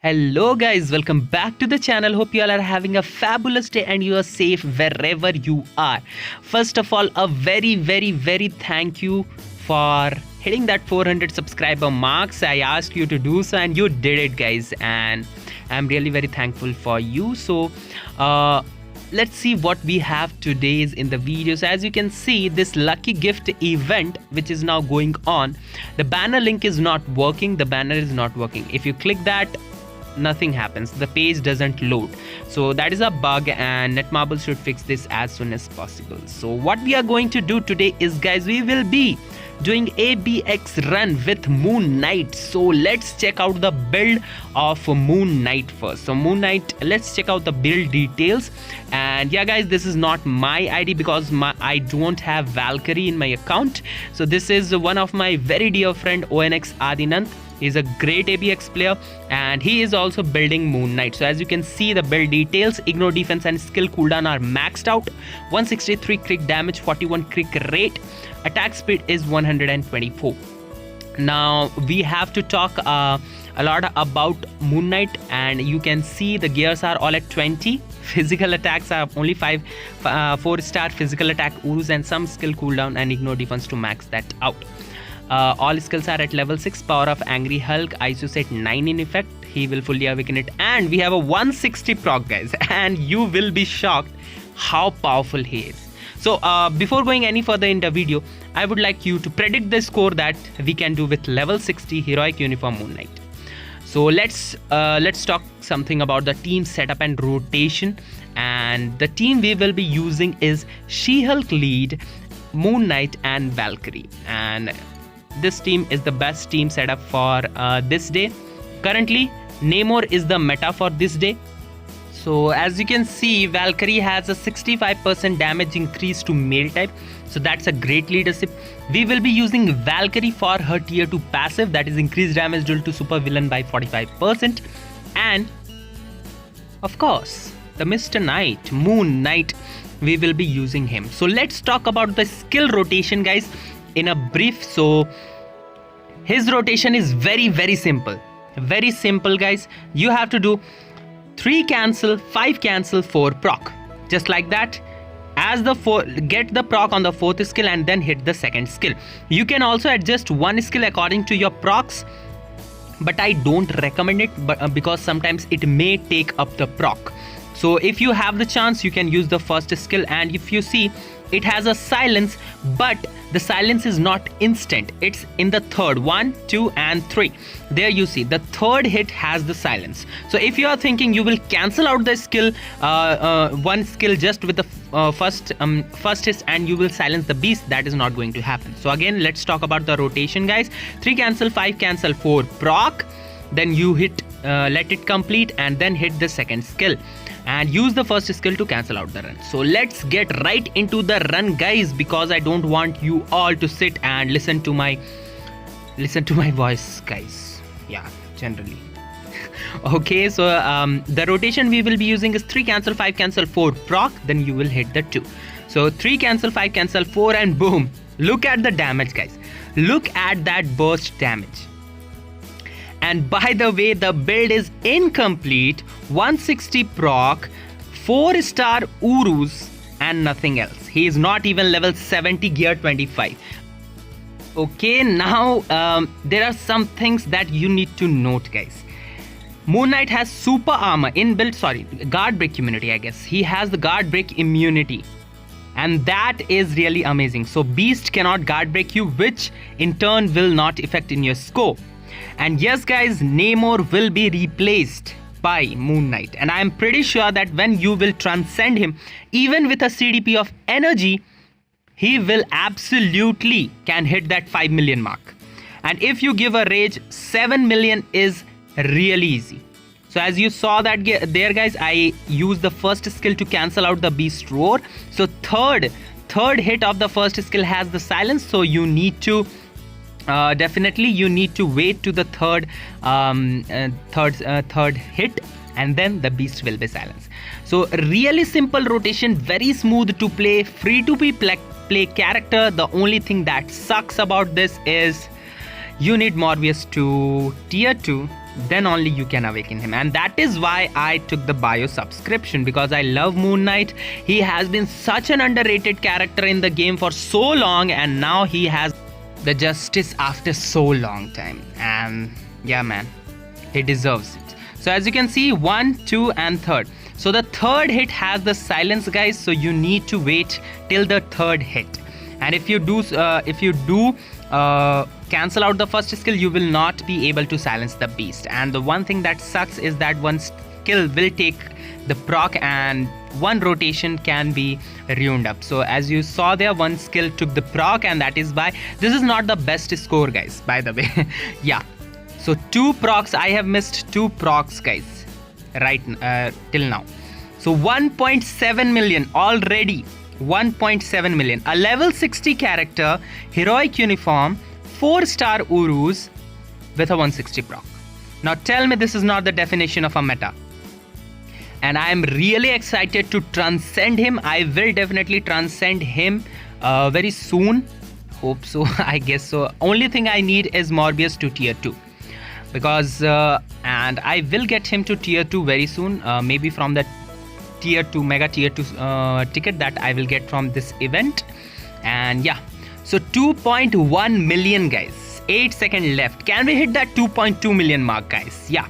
Hello guys, welcome back to the channel. Hope you all are having a fabulous day and you are safe wherever you are. First of all, a very thank you for hitting that 400 subscriber marks. I asked you to do so and you did it guys, and I'm really very thankful for you. So let's see what we have today in the video. So as you can see, this lucky gift event which is now going on, the banner link is not working. The banner is not working. If you click that, nothing happens, the page doesn't load. So that is a bug and Netmarble should fix this as soon as possible. So what we are going to do today is, guys, we will be doing ABX run with Moon Knight. So let's check out the build of Moon Knight first. So Moon Knight, let's check out the build details. And yeah guys, this is not my ID because I don't have Valkyrie in my account. So this is one of my very dear friend ONX Adinant. He's a great ABX player and he is also building Moon Knight. So as you can see, the build details: ignore defense and skill cooldown are maxed out, 163 crit damage, 41 crit rate, attack speed is 124. Now we have to talk a lot about Moon Knight, and you can see the gears are all at 20. Physical attacks are only 4-star physical attack Urus and some skill cooldown and ignore defense to max that out. All skills are at level 6. Power of Angry Hulk, ISO set 9 in effect. He will fully awaken it, and we have a 160 proc guys, and you will be shocked how powerful he is. So before going any further in the video, I would like you to predict the score that we can do with level 60 heroic uniform Moon Knight. So let's talk something about the team setup and rotation. And the team we will be using is She-Hulk lead, Moon Knight and Valkyrie, and this team is the best team setup for this day. Currently Namor is the meta for this day. So as you can see, Valkyrie has a 65% damage increase to male type, so that's a great leadership. We will be using Valkyrie for her tier 2 passive, that is increased damage dealt to super villain by 45%. And of course the Mr. Knight, Moon Knight, we will be using him. So let's talk about the skill rotation guys in a brief. So his rotation is very simple, guys. You have to do 3 cancel, 5 cancel, 4 proc, just like that. As the get the proc on the 4th skill and then hit the 2nd skill. You can also adjust one skill according to your procs, but I don't recommend it because sometimes it may take up the proc. So if you have the chance, you can use the first skill, and if you see, it has a silence, but the silence is not instant. It's in the third, 1, 2 and 3. There you see the third hit has the silence. So if you are thinking you will cancel out the skill, one skill just with the first hit and you will silence the beast, that is not going to happen. So again, let's talk about the rotation guys. 3 cancel, 5 cancel, 4 proc, then you hit let it complete and then hit the 2nd skill and use the first skill to cancel out the run. So let's get right into the run guys, because I don't want you all to sit and listen to my voice guys. Yeah, generally. Okay, so the rotation we will be using is 3 cancel, 5 cancel, 4 proc, then you will hit the 2. So 3 cancel, 5 cancel, 4 and boom. Look at the damage guys. Look at that burst damage. And by the way, the build is incomplete, 160 proc, 4-star Urus and nothing else. He is not even level 70 gear 25. Okay, now there are some things that you need to note guys. Moon Knight has super armor inbuilt, guard break immunity I guess. He has the guard break immunity, and that is really amazing. So beast cannot guard break you, which in turn will not affect in your scope. And yes guys, Namor will be replaced by Moon Knight, and I am pretty sure that when you will transcend him, even with a CDP of energy, he will absolutely can hit that 5 million mark. And if you give a rage, 7 million is really easy. So as you saw that there guys, I used the first skill to cancel out the beast roar. So third hit of the first skill has the silence, so you need to definitely you need to wait to the third hit, and then the beast will be silenced. So really simple rotation, very smooth to play, free to play character. The only thing that sucks about this is you need Morbius to tier 2 then only you can awaken him. And that is why I took the bio subscription, because I love Moon Knight. He has been such an underrated character in the game for so long, and now he has the justice after so long time. And yeah man, he deserves it. So as you can see, 1, 2 and 3rd. So the 3rd hit has the silence, guys, so you need to wait till the 3rd hit. And if you do cancel out the first skill, you will not be able to silence the beast. And the one thing that sucks is that one skill will take the proc and one rotation can be ruined up. So as you saw there, one skill took the proc, and that is why this is not the best score, guys, by the way. Yeah, so 2 procs, I have missed 2 procs, guys, right till now. So 1.7 million already. 1.7 million. A level 60 character, heroic uniform, 4-star Urus with a 160 proc. Now tell me this is not the definition of a meta. And I am really excited to transcend him. I will definitely transcend him very soon. Hope so. I guess so. Only thing I need is Morbius to tier 2. Because and I will get him to tier 2 very soon. Maybe from the tier 2 mega tier 2 ticket that I will get from this event. And yeah, so 2.1 million, guys. 8 seconds left. Can we hit that 2.2 million mark, guys? Yeah.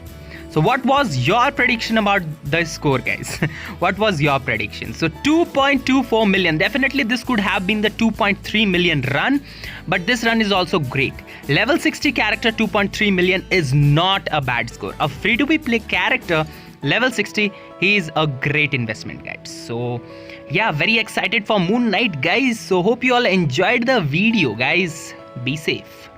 So what was your prediction about the score, guys? What was your prediction? So 2.24 million. Definitely this could have been the 2.3 million run, but this run is also great. Level 60 character 2.3 million is not a bad score. A free-to-play character level 60, he is a great investment, guys. So yeah, very excited for Moon Knight, guys. So hope you all enjoyed the video, guys. Be safe.